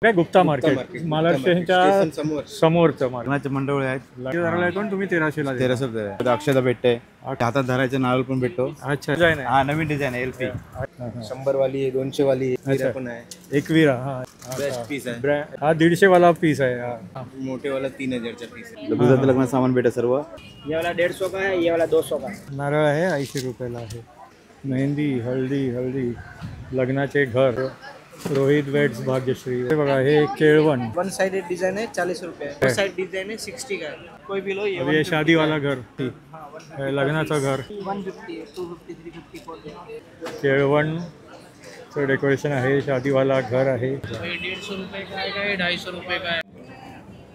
काय गुप्ता मार्केट मालाड स्टेशनच्या समोरचं लग्नाचे मंडळ आहेत. धरायला पण तुम्ही 1300 ला 1300 अक्षदा भेटते, हातात धरायचे नारळ पण भेटतो. अच्छा डिझाईन आहे. हा नवीन डिझाइन आहे. एलपी 100 वाली 200 वाली पण आहे. एकवीरा हा बेस्ट पीस आहे. हा 150 वाला पीस आहे. हा मोठे वाला 3000 चा पीस आहे. गुजरात लग्न सामान भेटत सर्व. ये वाला 150 का है, ये वाला 200 का है. नारळ आहे 80 रुपयाला आहे. मेहंदी हळदी लग्नाचे घर रोहित वेट्स भाग्यश्री. हे बघा हे केळवण. वन साइडेड डिजाइन है 40 रुपए. टू साइड डिजाइन है 60 का है. कोई भी लो. ये शादी वाला घर हे लग्नाचं घर 150 250 350 450. केळवणचं डेकोरेशन आहे. शादीवाला घर आहे. 150 रुपए का है, 250 रुपए का है.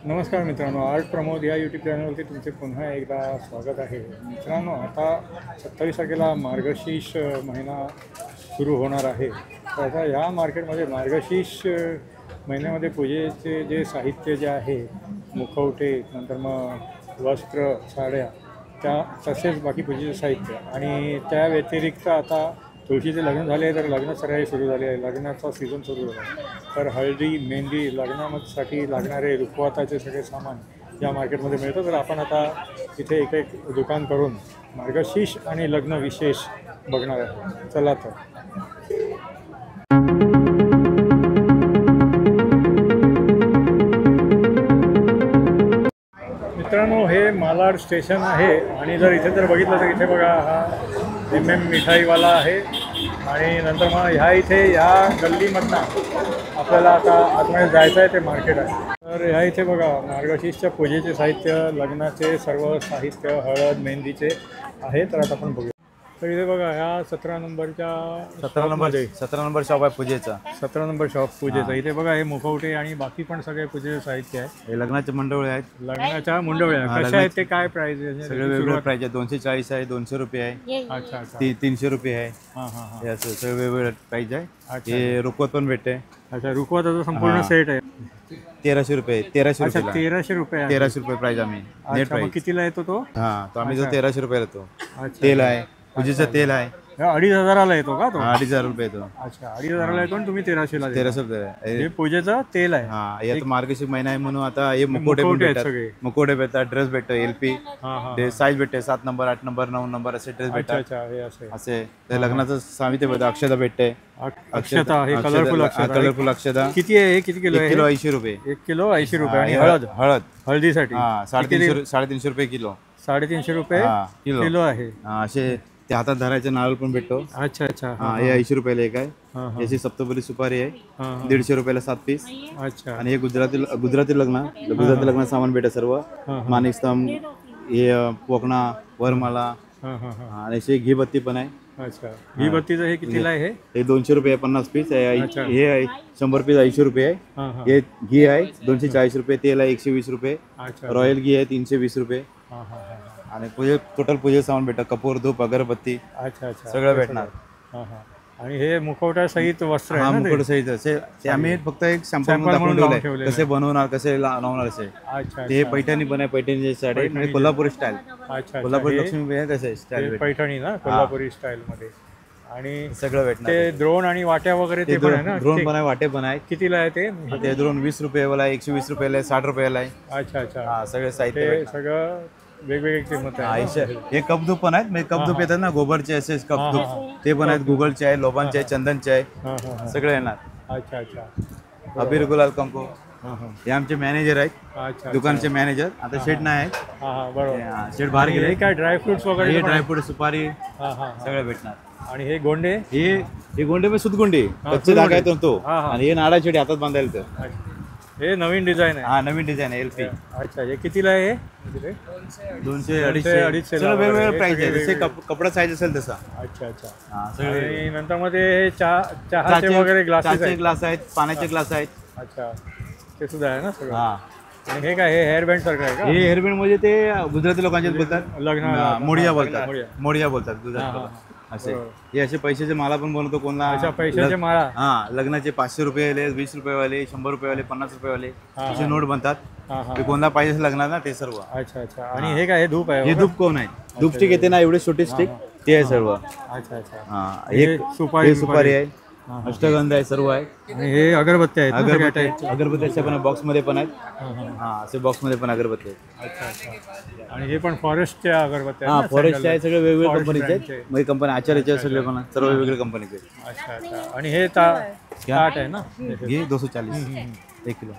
नमस्कार मित्रांनो, आर्ट प्रमोद या यूट्यूब चॅनलवरती तुमचे पुन्हा एकदा स्वागत आहे. मित्रांनो, आता 27 तारखेला मार्गशीर्ष महिना सुरू होणार आहे. तर आता ह्या मार्केटमध्ये मार्गशीर्ष महिन्यामध्ये पूजेचे जे साहित्य जे आहे, मुखवटे, नंतर मग वस्त्र, साड्या, त्या तसेच बाकी पूजेचे साहित्य आणि त्या व्यतिरिक्त आता तुळशीचे लग्न झाले तर लग्न सराई सुरू झाली आहे. लग्नाचा सीझन सुरू झाला. तर हळदी, मेहंदी, लग्नासाठी लागणारे रुखवताचे सगळे सामान या मार्केटमध्ये मिळतं. तर आपण आता इथे एक दुकान करून मार्गशीर्ष आणि लग्न विशेष बघणार आहे. चला तर. मित्रांनो, हे मालाड स्टेशन आहे आणि जर इथे जर बघितलं तर इथे बघा हा MM मिठाईवाला आहे आणि नंतर मग ह्या गल्लीमधनं आपल्याला आता आतमध्ये जायचं आहे. ते मार्केट आहे. तर ह्या इथे बघा मार्गशीर्षच्या पूजेचे साहित्य, लग्नाचे सर्व साहित्य, हळद मेहंदीचे आहे. तर आता आपण बघूया. तर इथे बघा ह्या 17 नंबरच्या 17 नंबर शॉप आहे पूजेचा. 17 नंबर शॉप पूजेचा. इथे बघा हे मुखवटे आणि बाकी पण सगळे पूजेचे साहित्य आहे. हे लग्नाचे मंडळ आहेत. लग्नाच्या मुंडवळ्या कशा आहेत ते काय प्राइस आहे? सगळे वेगवेगळे प्राइस आहे. 240 आहे, 200 रुपये आहे. अच्छा अच्छा. 300 रुपये आहे. हां हां हां. हे असं सगळे वेगवेगळे प्राइस आहे. हे रुखवत पण भेटते. अच्छा, रुखवताचा संपूर्ण सेट आहे. 1300 रुपये. 1300 अच्छा, रुपये 1300 रुपये आहे. 1300 रुपये प्राइस आम्ही नेट अच्छा, मग प्राइस. कितीला येतो तो? हा, तो आम्ही जो 1300 रुपयाला येतो. अच्छा. तेल आहे, पूजेचं तेल आहे. 2500 येतो का तो? 2500 रुपये येतो. अच्छा, 2500 येतो आणि तुम्ही 1300 ला देता. 1300 रुपये आहे. हे पूजेचं तेल आहे. हा, यात मार्गशीर्ष महिना आहे म्हणून आता हे मुकोटे पण मुखवटे आहेत भेटतात. सगळे. मुकोटे भेटतात, ड्रेस भेटतो, LP हां हां. ते साईज भेटते. 7 नंबर, 8 नंबर, 9 नंबर असे ड्रेस अच्छा भेटतात. अच्छा, हे असे असे ते लग्नाचं साहित्य भेटतं. अक्षता भेटते. अक्षता, हे कलरफुल अक्षता. कलरफुल अक्षता. किती आहे? हे किती किलो 1 आहे? किलो 80 रुपये. 1 किलो 80 रुपये. आणि हळद हळदीसाठी हा 350 रुपये किलो. 350 रुपये हा, किलो आहे. हा, असे ते हातात धरायचे नारळ पण भेटतो. अच्छा अच्छा. हा, हे 80 रुपयाला एक आहे. हां हां. याची सप्तपदी सुपारी आहे. हां 150 रुपयाला 7 पीस. अच्छा. आणि हे गुजराती लग्न सामान भेटत सर्व. माणिक स्तंभ, हे पोकणा, वरमाला हां हां हां. आणि अशी घीबत्ती पण आहे. अच्छा, ही बत्तीचं हे कितीला आहे? हे 200 रुपये 50 पीस. हे आहे 100 पीस 80 रुपये आहे. हां हां. हे घी आहे 240 रुपये. तेल आहे 120 रुपये. अच्छा. रॉयल घी आहे 320 रुपये. हां हां हां. आणि टोटल पूजे सामान भेटतं. कपूर, धूप, अगरबत्ती अच्छा अच्छा, सगळं भेटणार. हां हां. आणि हे मुखवटा सहित वस्त्र हा, आहे ना ते? मुकुट सहित असे ते आम्ही फक्त एक सॅम्पल Sample दाखवून म्हणून लावून ठेवलंय. ठेवलेलं कसे बनवणार, कसे लावणार असे. अच्छा ते पैठणी पण आहे. पैठणीची साडी म्हणजे कोल्हापुरी स्टाईल. अच्छा. कोल्हापुरी लक्ष्मी आहे तसे स्टाईल पैठणी ना कोल्हापुरी स्टाईल मध्ये. आणि सगळं भेटणार. ते द्रोण आणि वाट्या वगैरे ते पण आहे ना? ड्रोन पण आहे, वाटे पण आहे. कितीला आहे ते? ते ड्रोन 20 रुपयाला आहे, 120 रुपयाला आहे, 60 रुपयाला आहे. अच्छा अच्छा. हा, सगळे साहित्य ते भेटणार. सगळं वेगवेगळी किंमत आहे. हे कपधूप पण आहेत. म्हणजे कपधूप येतात ना, गोबरचे असे कपधूप ते पण आहेत. गुगलचे आहे, लोबांचे आहे, चंदनचे आहे. हां हां हां. सगळे येणार. अच्छा अच्छा. अबीर गुलाल कंपो. हां हां. हे आमचे मॅनेजर आहेत, अच्छा. दुकानचे मॅनेजर. आता शेट नाही आहेत. हां हां, बरोबर. शेट बाहेर हे गेले. काय ड्रायफ्रुट्स वगैरे हे पण आहे? ड्रायफ्रूट, सुपारी हां हां. सगळं भेटणार. आणि हे गोंडे? हे गोंडे म्हणजे सुतगुंडी कच्चे धागा येतो तो. हा, हा. आणि हे नाडा छेडी हातात बांधायला तर. अच्छा. हे नवीन डिझाईन आहे. हा, नवीन डिझाईन आहे LP. अच्छा, हे कितीला आहे? हे 200, 250 250 सगळं वेगवेगळे हे प्राइस आहे. सगळे जसे कपडा साईज असेल तसा. अच्छा अच्छा. हा, सगळे आणि नंतर मध्ये हे चहाचे वगैरे ग्लासेस चहाचे आहेत. ग्लास आहेत, पाण्याचे ग्लास आहेत. अच्छा, ते सुद्धा आहे ना सगळं? हा, आणि हे काय, हे हेअर बँड सारखं आहे का? हे हेअरबँड म्हणजे ते गुजराती लोकांचे बोलतात. लग्नाला मोडिया बोलतात. मोडिया. मोडिया बोलतात हा, गुजराती हा. लोक. असे हे असे पैशाचे माला पण बनवतो कोणला. अच्छा, पैशाचे माळा. हा, लग्नाचे 500 रुपये, 20 रुपयेवाले, 100 रुपयेवाले, 50 रुपयेवाले असे नोट बनतात. हां हां. ते कोणला पाहिजे लग्नात ना ते सर्व. अच्छा अच्छा. आणि हे काय, हे धूप आहे? हे धूप कोण आहे? धूप स्टिक येते ना, एवढे छोटे स्टिक ते आहे सर्व. अच्छा अच्छा. हा, हे एक सुपारी सुपारी आहे. अष्टगंध आहे, सर्व आहे. आणि हे अगरबत्त्या आहेत ना सगळ्या टाईपच्या? अगरबत्त्याच्या पण बॉक्समध्ये पण आहेत. हां हां. हां, असे बॉक्समध्ये पण अगरबत्ती आहेत. अच्छा अच्छा. आणि हे पण फॉरेस्टच्या अगरबत्त्या आहेत हां, ना? फॉरेस्टचे आहे, सगळे वेगवेगळ्या Forest कंपनीचे brandचे. आहेत. मग कंपनी आचार्यचे सगळे पण आहेत, सर्व वेगवेगळ्या कंपनीचे आहेत. अच्छा अच्छा. आणि हे ताट आहे ना? घे 240 1 किलो.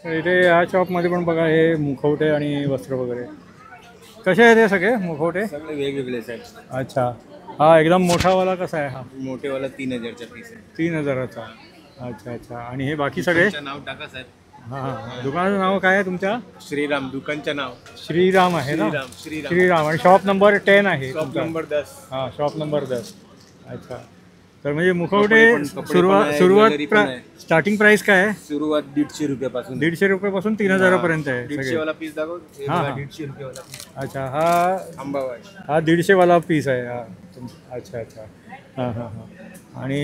तर इथे या शॉपमध्ये पण बघा हे मुखवटे आणि वस्त्र वगैरे कसे आहेत हे सगळे मुखवटे? सगळे वेगवेगळे आहेत. अच्छा. हा एकदम मोठावाला कसा आहे? हा मोठेवाला 3000चा पीस आहे. 3000चा. अच्छा अच्छा. आणि हे बाकी सगळे? नाव टाका साहेब. हां हां. दुकानाचं नाव काय आहे तुमच्या? श्रीराम. दुकानचं नाव श्रीराम आहे ना? श्रीराम. श्रीराम. आणि शॉप नंबर 10 आहे शॉप तुमचा? नंबर 10. हां, शॉप नंबर 10. अच्छा. तर म्हणजे मुखवटे कपडे पण आहे, सुरुवात ज्वेलरी पण आहे. स्टार्टिंग प्राइस काय आहे? सुरुवात 150 रुपयापासून. 150 रुपयापासून 3000 पर्यंत आहे 150 सगळे. वाला पीस दाखव. हे हां, बघा, हां. 150 रुपयावाला पीस. अच्छा. हा आंबावा आहे. हा 150 वाला पीस आहे हा. अच्छा अच्छा. हां हां हां. आणि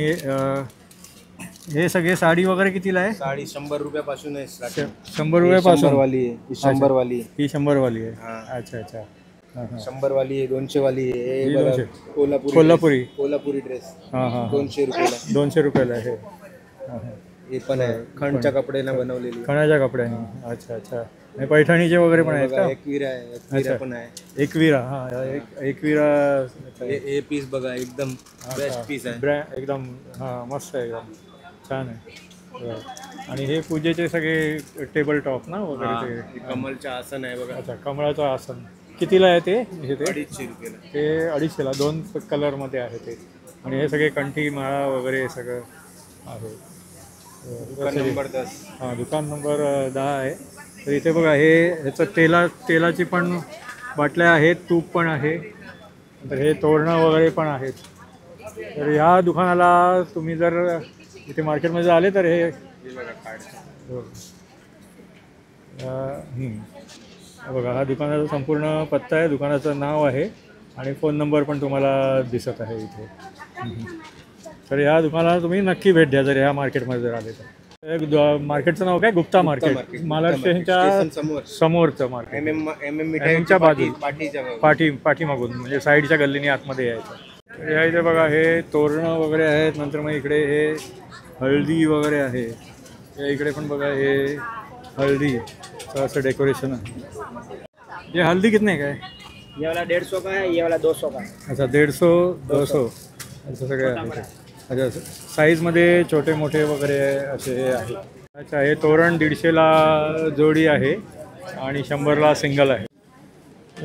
हे सगळे साडी वगैरे कितीला आहे? साडी 100 रुपयापासून आहे starting. 100 रुपयापासून? वाली आहे. ही 100 वाली आहे. ही 100 वाली आहे. हां. अच्छा अच्छा. हां हां. 100 वाली आहे, 200 वाली आहे. ही हे बघा, 200. कोल्हापुरी कोल्हापुरी ड्रेस हां हां. 200 रुपयाला. 200 रुपयाला आहे. हां हां. हे पण आहे खणच्या कपड्यानं बनवलेली. खणाच्या कपड्याने. अच्छा अच्छा. आणि पैठणीचे वगैरे पण आहेत बघा, का? एकविरा आहे. एकविरा पण आहे. एकविरा. हां एकविरा. हे पीस बघा, एकदम बेस्ट पीस आहे. ब्रँड एकदम. हां मस्त आहे एकदम. छान आहे. बरं. आणि हे पूजेचे सगळे टेबल टॉप ना वगैरे ते? हे कमलचं आसन आहे बघा. अच्छा. कमळाचं आसन कितीला आहे ते? हे ते 250 रुपयाला. ते 250ला 2 कलरमध्ये आहे ते. आणि हे सगळे कंठी माळा वगैरे सगळं आहे. दुकान नंबर 10. हां दुकान नंबर 10 आहे. तर इथे बघा हे ह्याचं तेलाची पण बाटल्या आहेत, तूप पण आहे. तर हे तोरणं वगैरे पण आहेत. तर ह्या दुकानाला तुम्ही जर इथे मार्केटमध्ये आले तर हे बघा कार्ड. बघा हा दुकानाचा संपूर्ण पत्ता आहे, दुकानाचं नाव आहे आणि फोन नंबर पण तुम्हाला दिसत आहे इथे. तर ह्या दुकानाला तुम्ही नक्की भेट द्या जर ह्या मार्केटमध्ये जर आले तर. मार्केटचं नाव काय? गुप्ता मार्केट. महाराष्ट्र स्टेशनच्या समोरचं मार्केट. मिठाईच्या बाजू पाठीमागून म्हणजे साईडच्या गल्लीने आतमध्ये यायचं. या इथे बघा हे तोरणं वगैरे आहेत. नंतर मग इकडे हे हळदी वगैरे आहे. या इकडे पण बघा हे हळदीचं असं डेकोरेशन आहे. ये हल्दी कितने का है? ये वाला 150 का है, ये वाला 200 का है. अच्छा 150 200 असं सगळे आहे. अच्छा साईजमध्ये छोटे मोठे वगैरे असे हे आहे. अच्छा हे तोरण 150ला जोडी आहे आणि 100ला सिंगल आहे.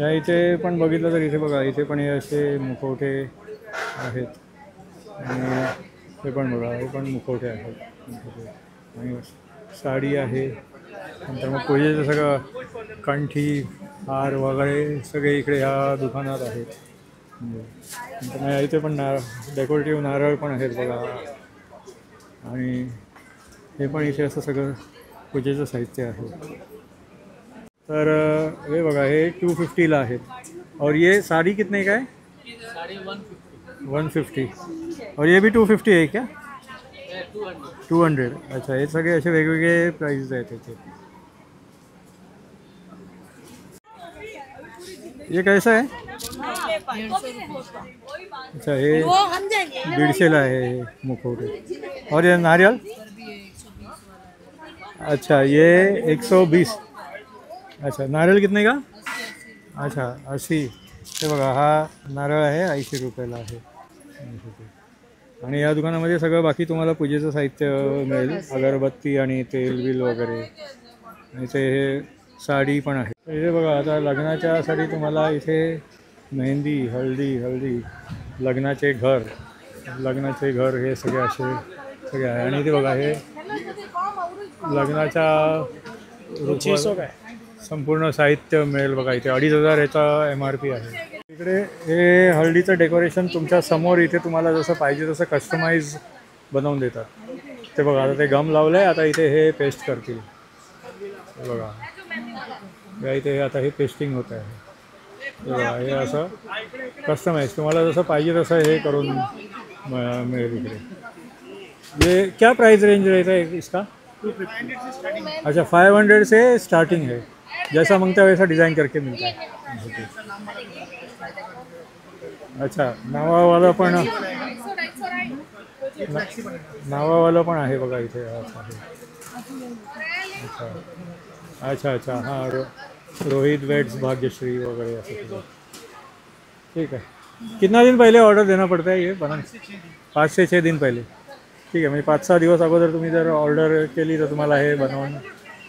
या इथे पण बघितलं तर इथे बघा इथे पण हे असे मुखवटे आहेत. आणि हे पण बघा हे पण मुखवटे आहेत. आणि साडी आहे. नंतर मग पूजेचं सगळं कंठी हार वगैरे सगळे इकडे ह्या दुकानात आहेत. नंतर मग इथे पण डेकोरेटिव्ह नारळ पण आहेत बघा. आणि हे पण इथे असं सगळं पूजेचं साहित्य आहे. तर हे बघा हे 250ला आहेत. और ये साड़ी कितने का है? साड़ी 150. और ये भी 250 है क्या? 200. अच्छा हे सगळे असे वेगवेगळे प्राइस आहेत त्याचे. ये कैसा है? अच्छा हे 150ला आहे हे मुखवटे. और ये नारियल? अच्छा ये 120. अच्छा नारळ कितने का? अच्छा 80. हे बघा हा नारळ आहे 80 रुपयाला आहे. आणि या दुकानामध्ये सगळं बाकी तुम्हाला पूजेचं साहित्य मिळेल. अगरबत्ती आणि तेल बिल वगैरे. आणि ते हे साडी पण आहे. इथे बघा आता लग्नाच्या साठी तुम्हाला इथे मेहंदी हळदी लग्नाचे घर हे सगळे असे सगळे आहे. आणि इथे बघा हे लग्नाच्या संपूर्ण साहित्य मिळेल बघा. इथे 2500 याचा MRP आहे. इकडे हे हळदीचं डेकोरेशन तुमच्या समोर इथे तुम्हाला जसं पाहिजे तसं कस्टमाइज बनवून देतात. ते बघा आता ते गम लावलं आहे. आता इथे हे पेस्ट करतील. बघा या इथे आता हे पेस्टिंग होत आहे. बघा हे असं कस्टमाइज तुम्हाला जसं पाहिजे तसं हे करून मिळेल इकडे. ये क्या प्राइस रेंज रहता है इसका? 250. अच्छा 500 से स्टार्टिंग है. जैसा मांगता है वैसा डिज़ाइन करके मिलता है. अच्छा नावावाला पण नावावालं पण आहे बघा इथे. अच्छा अच्छा अच्छा अच्छा हां रोहित वेट्स भाग्यश्री वगैरह ऐसे सगळं. ठीक है. कितना दिन पहले ऑर्डर देना पड़ता है ये बना? 5 से 6 दिन पहिले. ठीक आहे. म्हणजे 5-6 दिवस अगोदर तुम्ही जर ऑर्डर केली तर तुम्हाला हे बनवून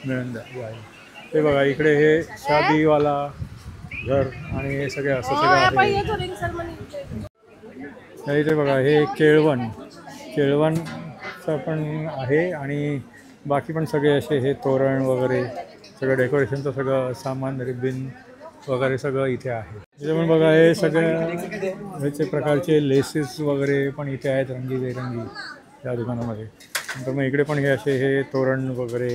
मिळून जाईल. ते बघा इकडे हे शादीवाला घर आणि हे सगळे असं सगळं आहे. इथे बघा हे केळवणचं पण आहे आणि बाकी पण सगळे असे हे तोरण वगैरे सगळं डेकोरेशनचं सगळं सामान रिबिन वगैरे सगळं इथे आहे. इथे पण बघा हे सगळ्या ह्याचे प्रकारचे लेसेस वगैरे पण इथे आहेत रंगीबेरंगी या दुकानामध्ये. नंतर मग इकडे पण हे असे हे तोरण वगैरे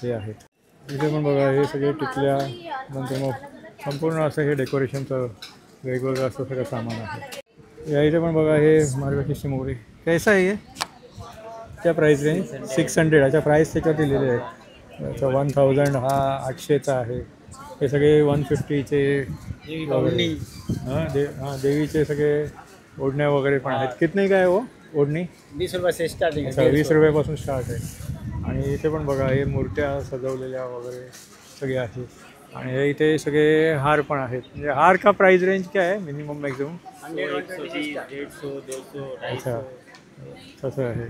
हे आहेत. इथे पण बघा हे सगळे टिकल्या नंतर मग संपूर्ण असं हे डेकोरेशनचं वेगवेगळं असं सगळं सामान आहे. या इथे पण बघा हे मार्गशीर्ष मोगरे. कैसा आहे हे? क्या प्राईस रेंज? 600. अच्छा प्राईस त्याच्यात दिलेले आहेत. अच्छा 1000 हा 800चा आहे. हे सगळे 150चे वगैरे. हां देवीचे सगळे ओढण्या वगैरे पण आहेत. कितने काय हो ओढणी? 20 रुपये से स्टार्टिंग. अच्छा 20 रुपयापासून स्टार्ट आहे. आणि इथे पण बघा हे मूर्त्या सजवलेल्या वगैरे सगळे आहेत. आणि हे इथे सगळे हार पण आहेत. म्हणजे हार का प्राइस रेंज क्या है मिनिमम मॅक्झिमम? 150, 150, 200. अच्छा तसं आहे.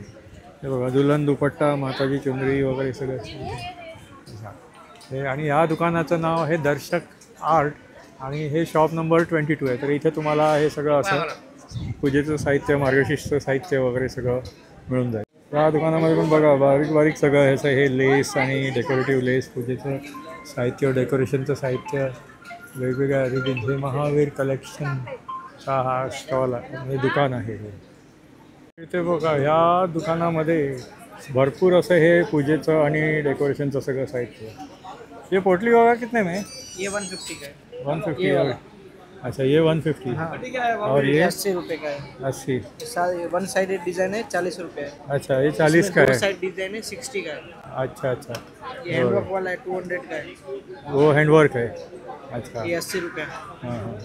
हे बघा दुल्हन दुपट्टा माताजी चुंदरी वगैरे सगळं. अच्छा हे आणि ह्या दुकानाचं नाव आहे दर्शक आर्ट आणि हे शॉप नंबर 22 आहे. तर इथे तुम्हाला हे सगळं असं पूजेचं साहित्य मार्गशीर्षचं साहित्य वगैरे सगळं मिळून जाईल. या दुकानामध्ये पण बघा बारीक बारीक सगळं ह्याचं हे लेस आणि डेकोरेटिव्ह लेस पूजेचं साहित्य डेकोरेशनचं साहित्य वेगवेगळ्या रिबिन हे महावीर कलेक्शनचा हा स्टॉल आहे हे दुकान आहे. हे इथे बघा ह्या दुकानामध्ये भरपूर असं हे पूजेचं आणि डेकोरेशनचं सगळं साहित्य. ये पोटली बघा कितने में? ये 150 का है. 150. अच्छा ये 150. और ये 80 रुपये का है. 80. वन साइडेड डिजाइन है 40 रुपये. अच्छा ये 40 का है. साइड डिजाइन है 60 का है. अच्छा अच्छा ये हैंडवर्क वाला है 200 का है. वो हैंडवर्क है. अच्छा ये 80 रुपये. हाँ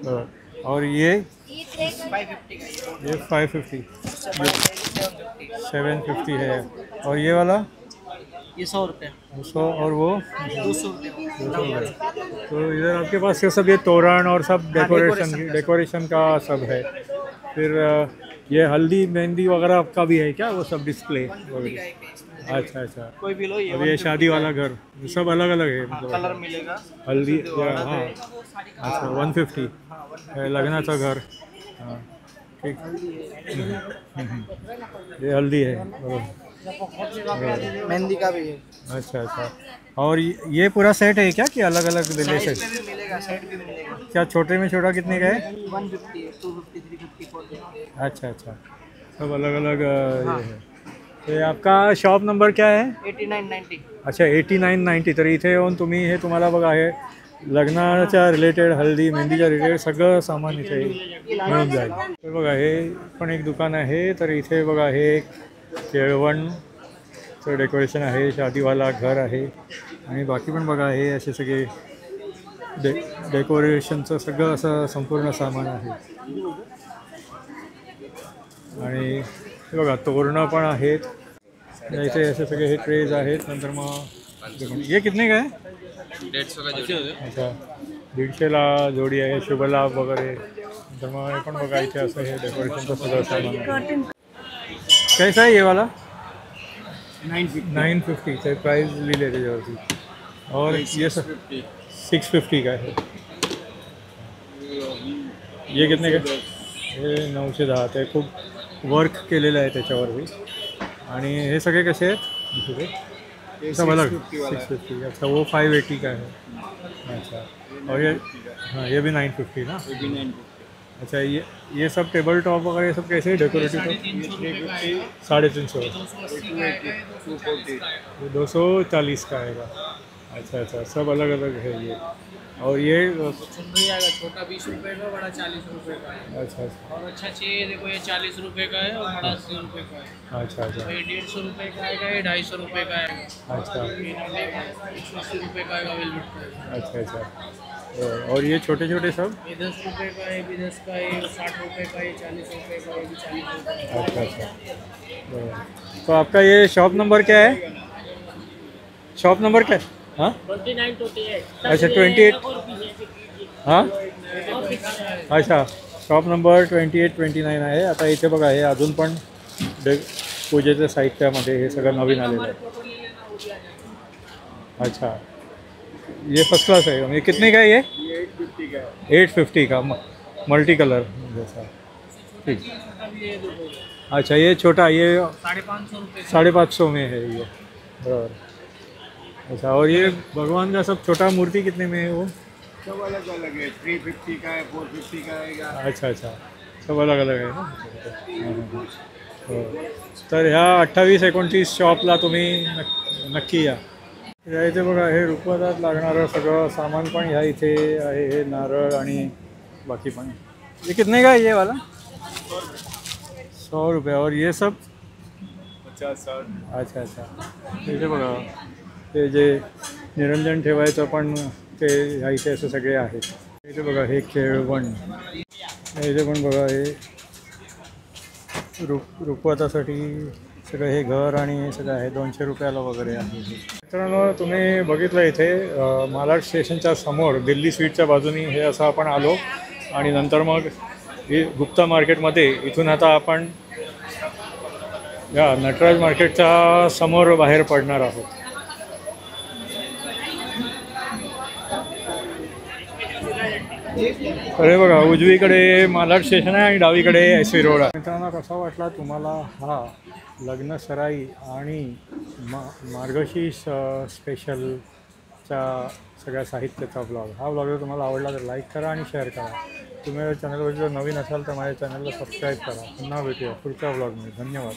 हाँ. और ये 550 का ये 550. 750 है. और ये वाला ये 100 रुपये. 100. और वो 200 रुपये. 200 रुपये. तो इधर आपके पास ये सब ये तोरण और सब डेकोरेशन का सब है. फिर ये हल्दी मेहंदी वगैरह का भी है क्या वो सब डिस्प्ले वगैरह? अच्छा अच्छा. कोई भी लो. और ये शादी वाला घर सब अलग अलग है मतलब कलर मिलेगा. हल्दी हाँ. अच्छा 150 लग्नाचं घर. हाँ ठीक. ये हल्दी है बरोबर. मेहंदी का भी है. अच्छा अच्छा. और ये पूरा सेट है क्या कि अलग अलग साइड लेसेस? पे भी मिलेगा. साइड भी मिलेगा. क्या छोटे में छोटा कितने का है? 150 है, 250, 350, 450. अच्छा अच्छा सब अलग अलग ये है. ते आपका शॉप नंबर क्या आहे? 8990. अच्छा 8990. तर इथे येऊन तुम्ही हे तुम्हाला बघा हे लग्नाच्या रिलेटेड हल्दी मेहंदीच्या रिलेटेड सगळं सामान इथे मिळून जाईल. तर बघा हे पण एक दुकान आहे. तर इथे बघा हे एक केळवणचं डेकोरेशन आहे. शादीवाला घर आहे आणि बाकी पण बघा हे असे सगळे डेकोरेशनचं सगळं असं संपूर्ण सामान आहे. आणि हे बघा तोरणं पण आहेत. इथे असे सगळे हे ट्रेज आहेत. नंतर मग ये कितने का है? 150 का जोड़ी. अच्छा 150ला जोडी आहे. शुभलाभ वगैरे. नंतर मग हे पण बघा इथे असं हे डेकोरेशनचं सगळं सामान आहे. कैसा आहे ये वाला? 950 चे प्राइस लिहिले त्याच्यावरती. और ये सब 650 का है. ये कितने का? हे 910. ते खूप वर्क केलेलं आहे त्याच्यावरती. आणि हे सगळे कसे आहेत? सब अलग 650. अच्छा वो 580 का है. अच्छा और ये हाँ ये भी 950 ना. अच्छा ये सब टेबल टॉप वगैरह ये सब कैसे डेकोरेटिव? 350. 240 का आएगा. अच्छा अच्छा सब अलग अलग है ये. और ये चुनरी आएगा छोटा 20 रुपए का, बड़ा 40 रुपए का है। अच्छा अच्छा और अच्छा चाहिए देखो ये 40 रुपए का है और बड़ा 80 रुपए का है। अच्छा अच्छा तो ये 150 रुपए का आएगा, ये 250 रुपए का आएगा। अच्छा ये 180 रुपए का आएगा वेलवेट का। अच्छा अच्छा। और ये छोटे छोटे सब? ये 10 रुपए का है, ये भी 10 का है, ये 60 रुपए का, ये 40 रुपए का, ये भी 40 रुपए का। अच्छा अच्छा। तो आपका ये शॉप नंबर क्या है? शॉप नंबर क्या है? हाँ 2928। अच्छा 28। हां अच्छा, शॉप नंबर 28-29 आहे. आता इथे बघा हे अजून पण पूजेच्या साहित्यामध्ये हे सगळं नवीन आलेलं आहे. अच्छा, ये फर्स्ट क्लास है. ये कितने का है ये? 850 का है. 850 का मल्टी कलर जैसा. ठीक. अच्छा ये छोटा, ये 550 रुपए। 550 में है ये. बराबर. अच्छा, और ये भगवान का सब छोटा मूर्ति कितने में है वो? सब अलग अलग है, 350 का है, 450 का आएगा। अच्छा अच्छा, सब अलग अलग आहे ना. हो. तर ह्या 28-29 शॉपला तुम्ही नक्की या. या इथे बघा हे रुखवतात लागणारं सगळं सामान पण ह्या इथे आहे. हे नारळ आणि बाकी पण. ये कितने का है ये वाला? 100 रुपये. और ये सब 50-60। अच्छा अच्छा. इथे बघा ते जे निरंजन ठेवायचं पण ते ह्या इथे असे सगळे आहेत. इथे बघा हे केळवण. इथे पण बघा हे रुखवतासाठी सगळं हे घर आणि हे सगळं आहे. 200 रुपयाला वगैरे आहे. मित्रांनो तुम्ही बघितलं इथे मालाड स्टेशनच्या समोर दिल्ली स्वीटच्या बाजूनी हे असं आपण आलो आणि नंतर मग ही गुप्ता मार्केटमध्ये इथून आता आपण या नटराज मार्केटच्या समोर बाहेर पडणार आहोत. अरे बघा उजवीकडे मालाड स्टेशन आहे आणि डावीकडे एस व्ही रोड आहे. मित्रांनो कसा वाटला तुम्हाला हा लग्न सराई आणि मार्गशीर्ष स्पेशलच्या सगळ्या साहित्याचा ब्लॉग. हा ब्लॉग जर तुम्हाला आवडला तर लाईक करा आणि शेअर करा. तुम्ही चॅनलवर जर नवीन असाल तर माझ्या चॅनलला सबस्क्राईब करा. पुन्हा भेटूया पुढच्या ब्लॉगमध्ये. धन्यवाद.